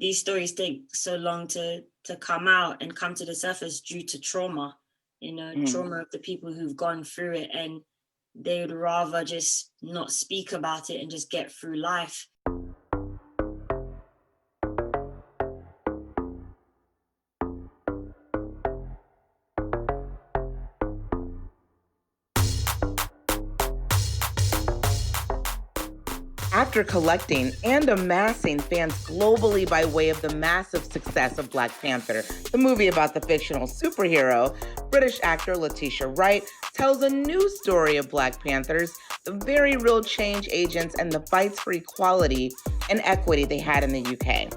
these stories take so long to come out and come to the surface due to trauma, trauma of the people who've gone through it, and they would rather just not speak about it and just get through life. After collecting and amassing fans globally by way of the massive success of Black Panther, the movie about the fictional superhero, British actor Letitia Wright tells a new story of Black Panthers, the very real change agents and the fights for equality and equity they had in the UK.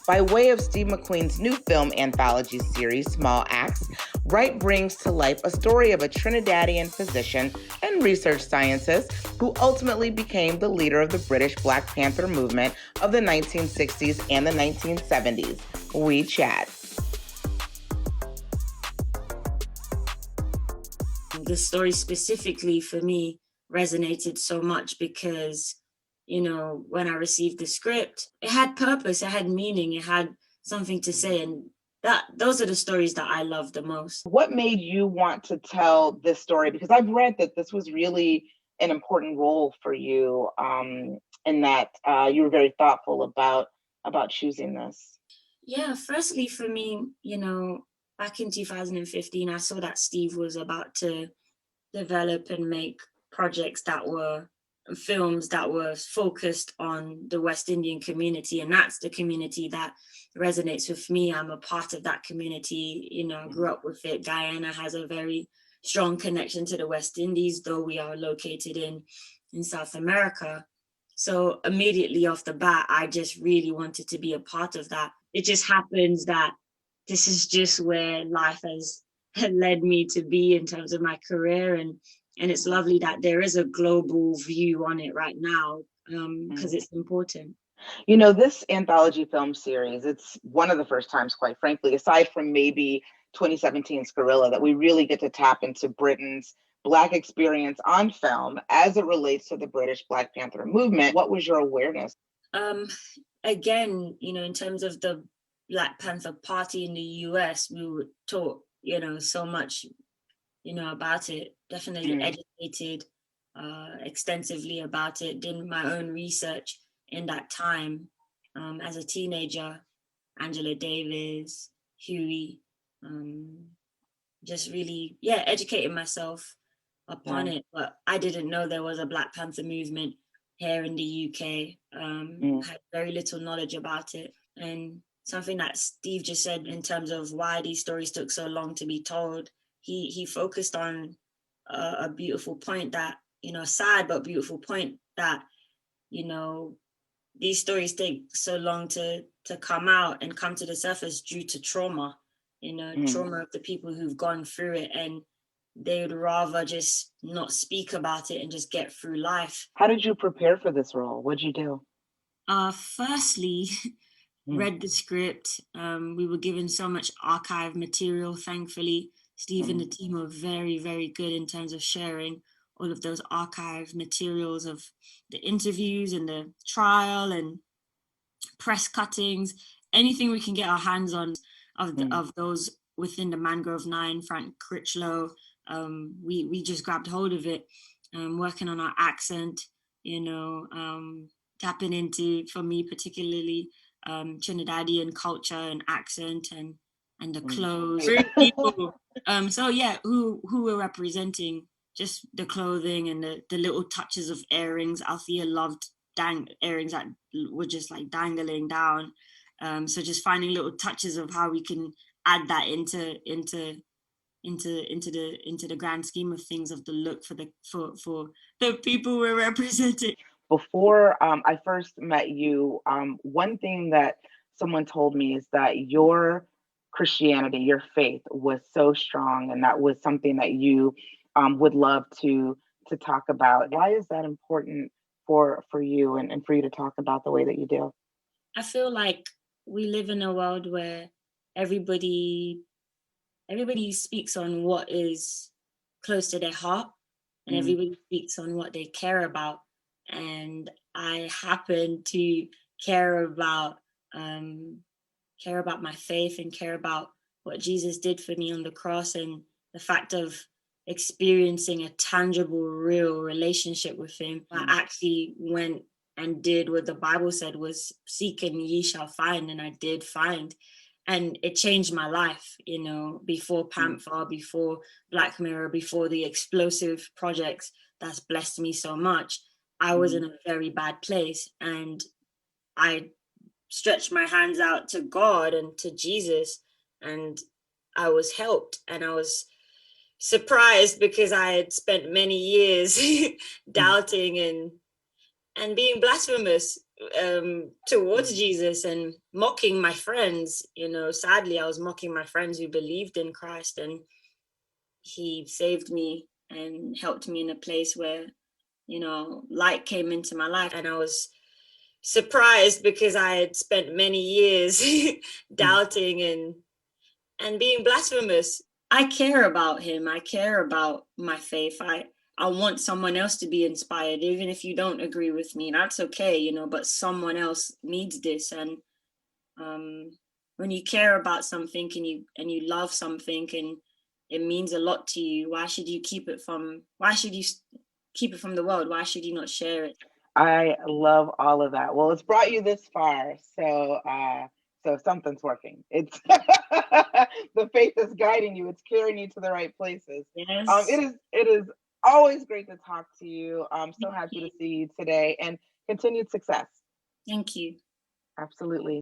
By way of Steve McQueen's new film anthology series, Small Acts, Wright brings to life a story of a Trinidadian physician and research scientist who ultimately became the leader of the British Black Panther movement of the 1960s and the 1970s. We chat. The story specifically for me resonated so much because, when I received the script, it had purpose, it had meaning, it had something to say. And those are the stories that I love the most. What made you want to tell this story? Because I've read that this was really an important role for you, and that you were very thoughtful about choosing this. Yeah, firstly for me, back in 2015, I saw that Steve was about to develop and make projects that were films that were focused on the West Indian community. And that's the community that resonates with me. I'm a part of that community. I grew up with it. Guyana has a very strong connection to the West Indies, though we are located in South America. So immediately off the bat, I just really wanted to be a part of that. It just happens that this is just where life has led me to be in terms of my career. And it's lovely that there is a global view on it right now, because it's important. This anthology film series, it's one of the first times, quite frankly, aside from maybe 2017's Gorilla, that we really get to tap into Britain's Black experience on film as it relates to the British Black Panther movement. What was your awareness? Again, in terms of the Black Panther Party in the US, we were taught, so much, about it. Definitely educated extensively about it. Did my own research in that time as a teenager. Angela Davis, Huey, just really, educating myself upon it. But I didn't know there was a Black Panther movement here in the UK. Had very little knowledge about it. And something that Steve just said in terms of why these stories took so long to be told, he focused on a beautiful point that, sad but beautiful point that, these stories take so long to come out and come to the surface due to trauma, trauma of the people who've gone through it, and they would rather just not speak about it and just get through life. How did you prepare for this role? What'd you do? Firstly, read the script. We were given so much archive material, thankfully. Steve and the team are very, very good in terms of sharing all of those archive materials of the interviews and the trial and press cuttings, anything we can get our hands on of those within the Mangrove 9, Frank Critchlow. We just grabbed hold of it, working on our accent, tapping into, for me particularly, Trinidadian culture and accent and the clothes. People, who were representing just the clothing and the little touches of earrings. Althea loved earrings that were just like dangling down. So just finding little touches of how we can add that into the grand scheme of things, of the look for the people we're representing. Before I first met you, one thing that someone told me is that your Christianity, your faith, was so strong, and that was something that you would love to talk about. Why is that important for you and for you to talk about the way that you do? I feel like we live in a world where everybody speaks on what is close to their heart, and everybody speaks on what they care about. And I happen to care about care about my faith and care about what Jesus did for me on the cross, and the fact of experiencing a tangible, real relationship with him. I actually went and did what the Bible said was seek and ye shall find, and I did find. And it changed my life, before Panther, before Black Mirror, before the explosive projects that's blessed me so much. I was in a very bad place, and I stretched my hands out to God and to Jesus, and I was helped, and I was surprised because I had spent many years doubting and being blasphemous towards Jesus and mocking my friends. Sadly, I was mocking my friends who believed in Christ, and he saved me and helped me in a place where, light came into my life. And I was surprised because I had spent many years doubting and being blasphemous. I care about him. I care about my faith. I want someone else to be inspired, even if you don't agree with me. That's okay, but someone else needs this. And when you care about something and you love something and it means a lot to you, why should you keep it from the world? Why should you not share it? I love all of that. Well, it's brought you this far, so something's working. It's the faith is guiding you. It's carrying you to the right places. Yes. It is always great to talk to you. I'm so happy to see you today, and continued success. Thank you. Absolutely.